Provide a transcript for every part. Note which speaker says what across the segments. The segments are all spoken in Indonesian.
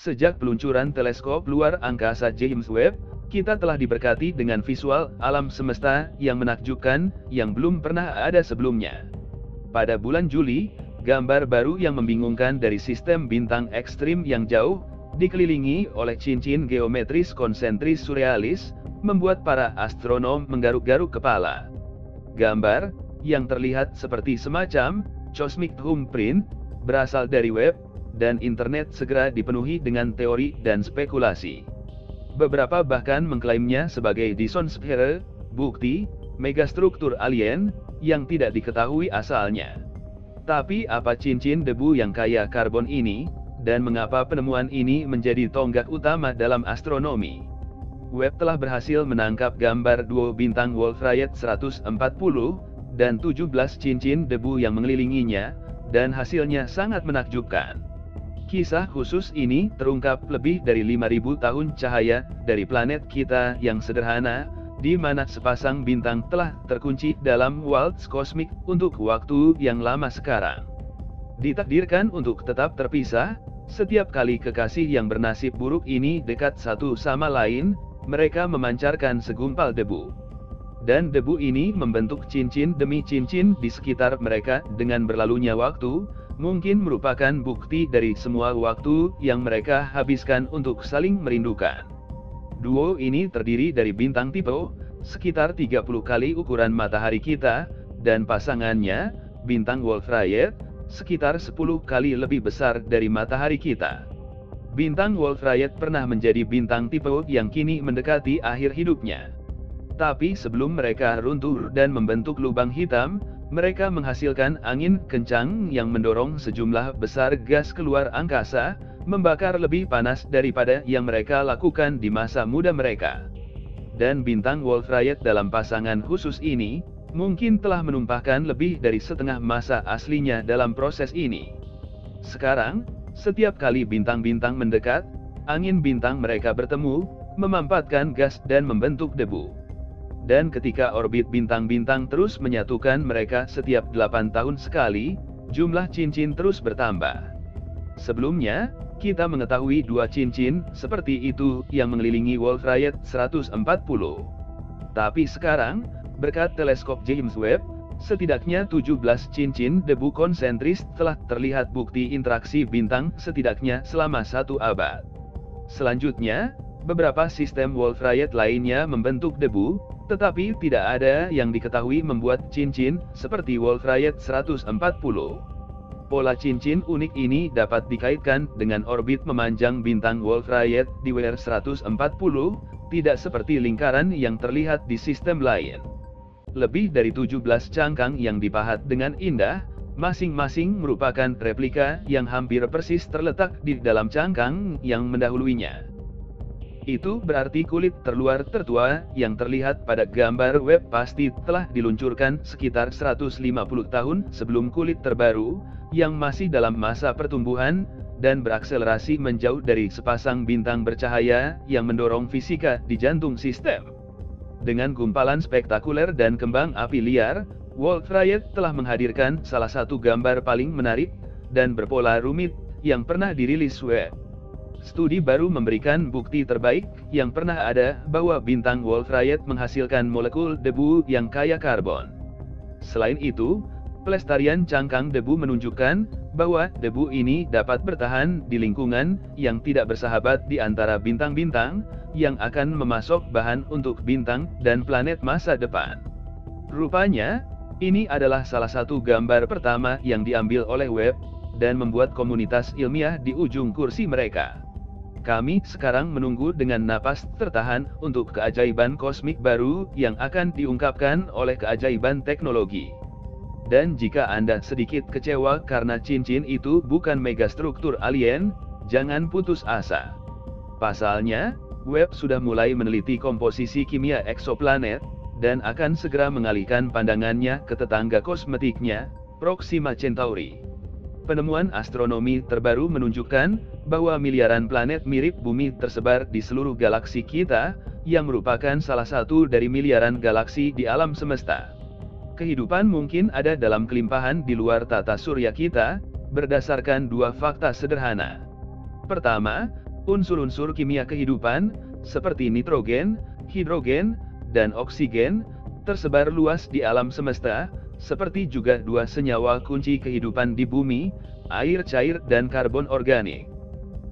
Speaker 1: Sejak peluncuran teleskop luar angkasa James Webb, kita telah diberkati dengan visual alam semesta yang menakjubkan, yang belum pernah ada sebelumnya. Pada bulan Juli, gambar baru yang membingungkan dari sistem bintang ekstrim yang jauh, dikelilingi oleh cincin geometris konsentris surrealis, membuat para astronom menggaruk-garuk kepala. Gambar, yang terlihat seperti semacam cosmic thumbprint, berasal dari Webb, dan internet segera dipenuhi dengan teori dan spekulasi. Beberapa bahkan mengklaimnya sebagai Dyson Sphere, bukti megastruktur alien yang tidak diketahui asalnya. Tapi apa cincin debu yang kaya karbon ini, dan mengapa penemuan ini menjadi tonggak utama dalam astronomi? Webb telah berhasil menangkap gambar duo bintang Wolf-Rayet 140 dan 17 cincin debu yang mengelilinginya, dan hasilnya sangat menakjubkan. Kisah khusus ini terungkap lebih dari 5.000 tahun cahaya dari planet kita yang sederhana, di mana sepasang bintang telah terkunci dalam waltz kosmik untuk waktu yang lama sekarang. Ditakdirkan untuk tetap terpisah, setiap kali kekasih yang bernasib buruk ini dekat satu sama lain, mereka memancarkan segumpal debu. Dan debu ini membentuk cincin demi cincin di sekitar mereka dengan berlalunya waktu, mungkin merupakan bukti dari semua waktu yang mereka habiskan untuk saling merindukan. Duo ini terdiri dari bintang tipe sekitar 30 kali ukuran matahari kita, dan pasangannya, bintang Wolf-Rayet, sekitar 10 kali lebih besar dari matahari kita. Bintang Wolf-Rayet pernah menjadi bintang tipe yang kini mendekati akhir hidupnya. Tapi sebelum mereka runtuh dan membentuk lubang hitam, mereka menghasilkan angin kencang yang mendorong sejumlah besar gas keluar angkasa, membakar lebih panas daripada yang mereka lakukan di masa muda mereka. Dan bintang Wolf-Rayet dalam pasangan khusus ini, mungkin telah menumpahkan lebih dari setengah masa aslinya dalam proses ini. Sekarang, setiap kali bintang-bintang mendekat, angin bintang mereka bertemu, memampatkan gas dan membentuk debu. Dan ketika orbit bintang-bintang terus menyatukan mereka setiap 8 tahun sekali, jumlah cincin terus bertambah. Sebelumnya, kita mengetahui dua cincin seperti itu yang mengelilingi Wolf-Rayet 140. Tapi sekarang, berkat teleskop James Webb, setidaknya 17 cincin debu konsentris telah terlihat bukti interaksi bintang setidaknya selama 1 abad. Selanjutnya, beberapa sistem Wolf-Rayet lainnya membentuk debu, tetapi tidak ada yang diketahui membuat cincin seperti Wolf-Rayet 140. Pola cincin unik ini dapat dikaitkan dengan orbit memanjang bintang Wolf-Rayet di WR 140, tidak seperti lingkaran yang terlihat di sistem lain. Lebih dari 17 cangkang yang dipahat dengan indah, masing-masing merupakan replika yang hampir persis terletak di dalam cangkang yang mendahuluinya. Itu berarti kulit terluar tertua yang terlihat pada gambar Webb pasti telah diluncurkan sekitar 150 tahun sebelum kulit terbaru, yang masih dalam masa pertumbuhan, dan berakselerasi menjauh dari sepasang bintang bercahaya yang mendorong fisika di jantung sistem. Dengan gumpalan spektakuler dan kembang api liar, Wolf-Rayet telah menghadirkan salah satu gambar paling menarik dan berpola rumit yang pernah dirilis Webb. Studi baru memberikan bukti terbaik yang pernah ada bahwa bintang Wolf-Rayet menghasilkan molekul debu yang kaya karbon. Selain itu, pelestarian cangkang debu menunjukkan bahwa debu ini dapat bertahan di lingkungan yang tidak bersahabat di antara bintang-bintang yang akan memasok bahan untuk bintang dan planet masa depan. Rupanya, ini adalah salah satu gambar pertama yang diambil oleh Webb dan membuat komunitas ilmiah di ujung kursi mereka. Kami sekarang menunggu dengan napas tertahan untuk keajaiban kosmik baru yang akan diungkapkan oleh keajaiban teknologi. Dan jika Anda sedikit kecewa karena cincin itu bukan megastruktur alien, jangan putus asa. Pasalnya, Webb sudah mulai meneliti komposisi kimia eksoplanet, dan akan segera mengalihkan pandangannya ke tetangga kosmetiknya, Proxima Centauri. Penemuan astronomi terbaru menunjukkan bahwa miliaran planet mirip bumi tersebar di seluruh galaksi kita, yang merupakan salah satu dari miliaran galaksi di alam semesta. Kehidupan mungkin ada dalam kelimpahan di luar tata surya kita, berdasarkan dua fakta sederhana. Pertama, Unsur-unsur kimia kehidupan, seperti nitrogen, hidrogen, dan oksigen, tersebar luas di alam semesta, seperti juga dua senyawa kunci kehidupan di bumi, air cair dan karbon organik.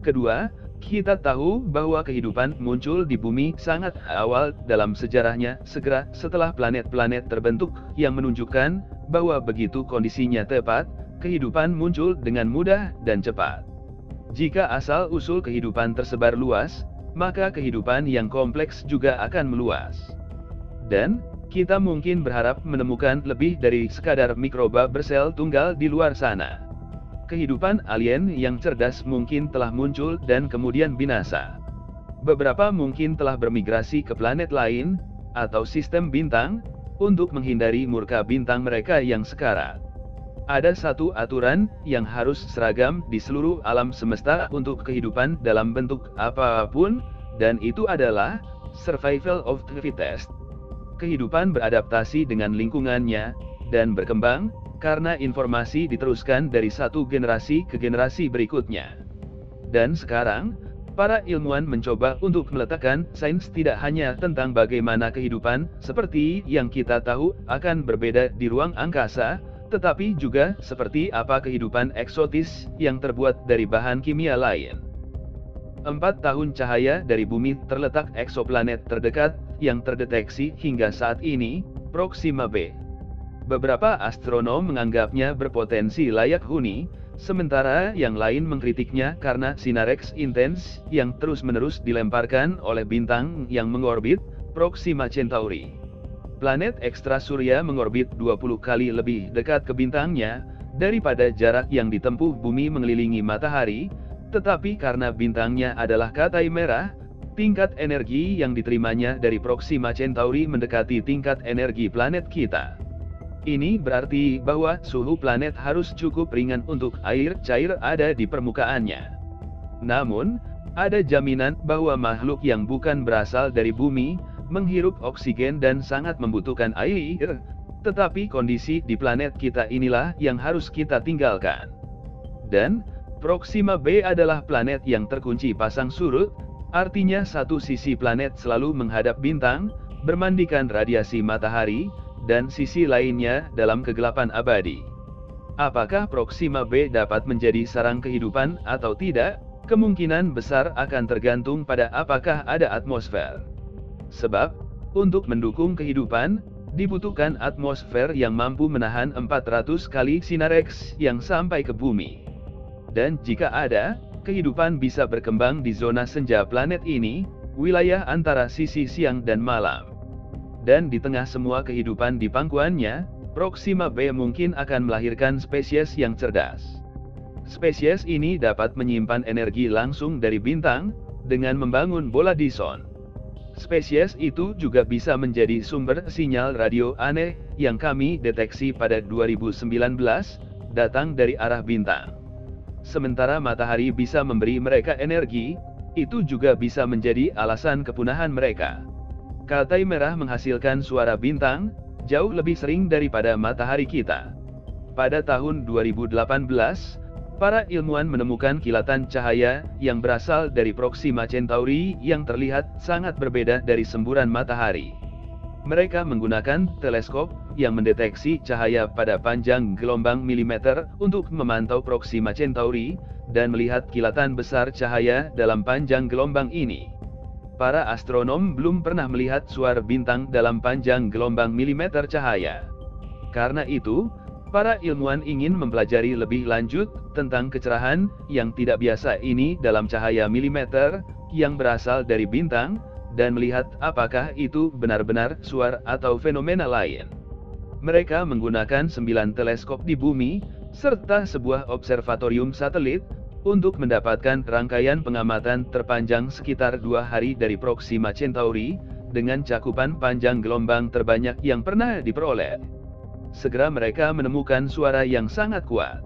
Speaker 1: Kedua, kita tahu bahwa kehidupan muncul di bumi sangat awal dalam sejarahnya, segera setelah planet-planet terbentuk, yang menunjukkan bahwa begitu kondisinya tepat, kehidupan muncul dengan mudah dan cepat. Jika asal-usul kehidupan tersebar luas, maka kehidupan yang kompleks juga akan meluas. Dan, kita mungkin berharap menemukan lebih dari sekadar mikroba bersel tunggal di luar sana. Kehidupan alien yang cerdas mungkin telah muncul dan kemudian binasa. Beberapa mungkin telah bermigrasi ke planet lain, atau sistem bintang, untuk menghindari murka bintang mereka yang sekarat. Ada satu aturan yang harus seragam di seluruh alam semesta untuk kehidupan dalam bentuk apapun, dan itu adalah survival of the fittest. Kehidupan beradaptasi dengan lingkungannya, dan berkembang, karena informasi diteruskan dari satu generasi ke generasi berikutnya. Dan sekarang, para ilmuwan mencoba untuk meletakkan sains tidak hanya tentang bagaimana kehidupan, seperti yang kita tahu, akan berbeda di ruang angkasa, tetapi juga seperti apa kehidupan eksotis yang terbuat dari bahan kimia lain. 4 tahun cahaya dari bumi terletak eksoplanet terdekat yang terdeteksi hingga saat ini, Proxima b. Beberapa astronom menganggapnya berpotensi layak huni, sementara yang lain mengkritiknya karena sinar X intens yang terus-menerus dilemparkan oleh bintang yang mengorbit, Proxima Centauri. Planet ekstrasurya mengorbit 20 kali lebih dekat ke bintangnya, daripada jarak yang ditempuh bumi mengelilingi matahari, tetapi karena bintangnya adalah katai merah, tingkat energi yang diterimanya dari Proxima Centauri mendekati tingkat energi planet kita. Ini berarti bahwa suhu planet harus cukup ringan untuk air cair ada di permukaannya. Namun, ada jaminan bahwa makhluk yang bukan berasal dari bumi, menghirup oksigen dan sangat membutuhkan air, tetapi kondisi di planet kita inilah yang harus kita tinggalkan. Dan, Proxima b adalah planet yang terkunci pasang surut, artinya satu sisi planet selalu menghadap bintang, bermandikan radiasi matahari, dan sisi lainnya dalam kegelapan abadi. Apakah Proxima b dapat menjadi sarang kehidupan atau tidak? Kemungkinan besar akan tergantung pada apakah ada atmosfer. Sebab, untuk mendukung kehidupan, dibutuhkan atmosfer yang mampu menahan 400 kali sinar X yang sampai ke bumi. Dan jika ada, kehidupan bisa berkembang di zona senja planet ini, wilayah antara sisi siang dan malam. Dan di tengah semua kehidupan di pangkuannya, Proxima b mungkin akan melahirkan spesies yang cerdas. Spesies ini dapat menyimpan energi langsung dari bintang, dengan membangun bola Dyson. Spesies itu juga bisa menjadi sumber sinyal radio aneh, yang kami deteksi pada 2019, datang dari arah bintang. Sementara matahari bisa memberi mereka energi, itu juga bisa menjadi alasan kepunahan mereka. Katai merah menghasilkan suara bintang, jauh lebih sering daripada matahari kita. Pada tahun 2018, para ilmuwan menemukan kilatan cahaya yang berasal dari Proxima Centauri yang terlihat sangat berbeda dari semburan matahari. Mereka menggunakan teleskop yang mendeteksi cahaya pada panjang gelombang milimeter untuk memantau Proxima Centauri dan melihat kilatan besar cahaya dalam panjang gelombang ini. Para astronom belum pernah melihat suara bintang dalam panjang gelombang milimeter cahaya. Karena itu, para ilmuwan ingin mempelajari lebih lanjut tentang kecerahan yang tidak biasa ini dalam cahaya milimeter yang berasal dari bintang, dan melihat apakah itu benar-benar suara atau fenomena lain. Mereka menggunakan 9 teleskop di bumi, serta sebuah observatorium satelit, untuk mendapatkan rangkaian pengamatan terpanjang sekitar 2 hari dari Proxima Centauri, dengan cakupan panjang gelombang terbanyak yang pernah diperoleh. Segera mereka menemukan suara yang sangat kuat.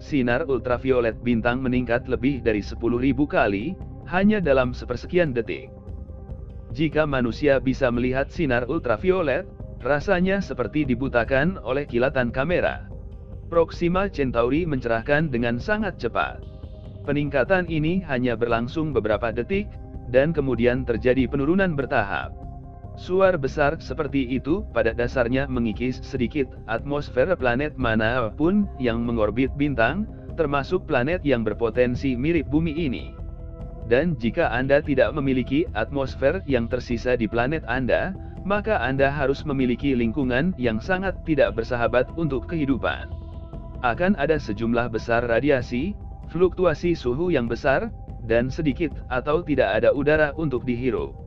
Speaker 1: Sinar ultraviolet bintang meningkat lebih dari 10.000 kali, hanya dalam sepersekian detik. Jika manusia bisa melihat sinar ultraviolet, rasanya seperti dibutakan oleh kilatan kamera. Proxima Centauri mencerahkan dengan sangat cepat. Peningkatan ini hanya berlangsung beberapa detik, dan kemudian terjadi penurunan bertahap. Suar besar seperti itu pada dasarnya mengikis sedikit atmosfer planet manapun yang mengorbit bintang, termasuk planet yang berpotensi mirip bumi ini. Dan jika Anda tidak memiliki atmosfer yang tersisa di planet Anda, maka Anda harus memiliki lingkungan yang sangat tidak bersahabat untuk kehidupan. Akan ada sejumlah besar radiasi, fluktuasi suhu yang besar, dan sedikit atau tidak ada udara untuk dihirup.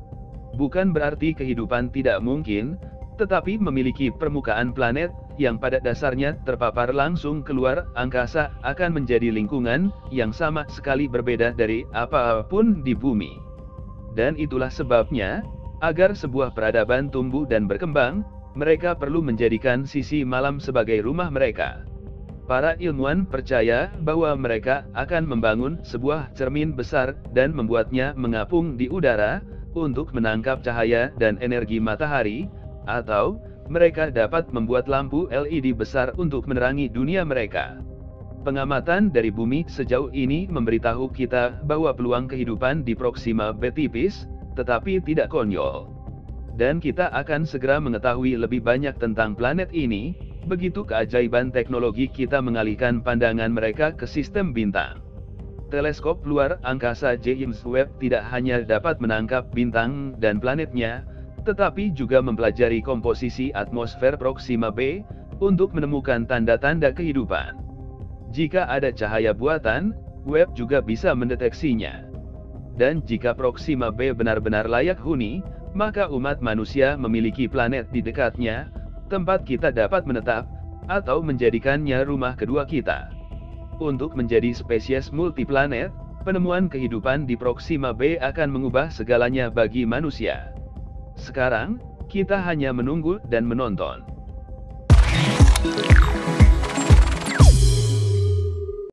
Speaker 1: Bukan berarti kehidupan tidak mungkin, tetapi memiliki permukaan planet yang pada dasarnya terpapar langsung keluar angkasa akan menjadi lingkungan yang sama sekali berbeda dari apapun di bumi. Dan itulah sebabnya, agar sebuah peradaban tumbuh dan berkembang, mereka perlu menjadikan sisi malam sebagai rumah mereka. Para ilmuwan percaya bahwa mereka akan membangun sebuah cermin besar dan membuatnya mengapung di udara, untuk menangkap cahaya dan energi matahari, atau mereka dapat membuat lampu LED besar untuk menerangi dunia mereka. Pengamatan dari bumi sejauh ini memberitahu kita bahwa peluang kehidupan di Proxima B tipis, tetapi tidak konyol. Dan kita akan segera mengetahui lebih banyak tentang planet ini, begitu keajaiban teknologi kita mengalihkan pandangan mereka ke sistem bintang. Teleskop luar angkasa James Webb tidak hanya dapat menangkap bintang dan planetnya, tetapi juga mempelajari komposisi atmosfer Proxima B, untuk menemukan tanda-tanda kehidupan. Jika ada cahaya buatan, Webb juga bisa mendeteksinya. Dan jika Proxima B benar-benar layak huni, maka umat manusia memiliki planet di dekatnya, tempat kita dapat menetap, atau menjadikannya rumah kedua kita. Untuk menjadi spesies multiplanet, penemuan kehidupan di Proxima B akan mengubah segalanya bagi manusia. Sekarang, kita hanya menunggu dan menonton.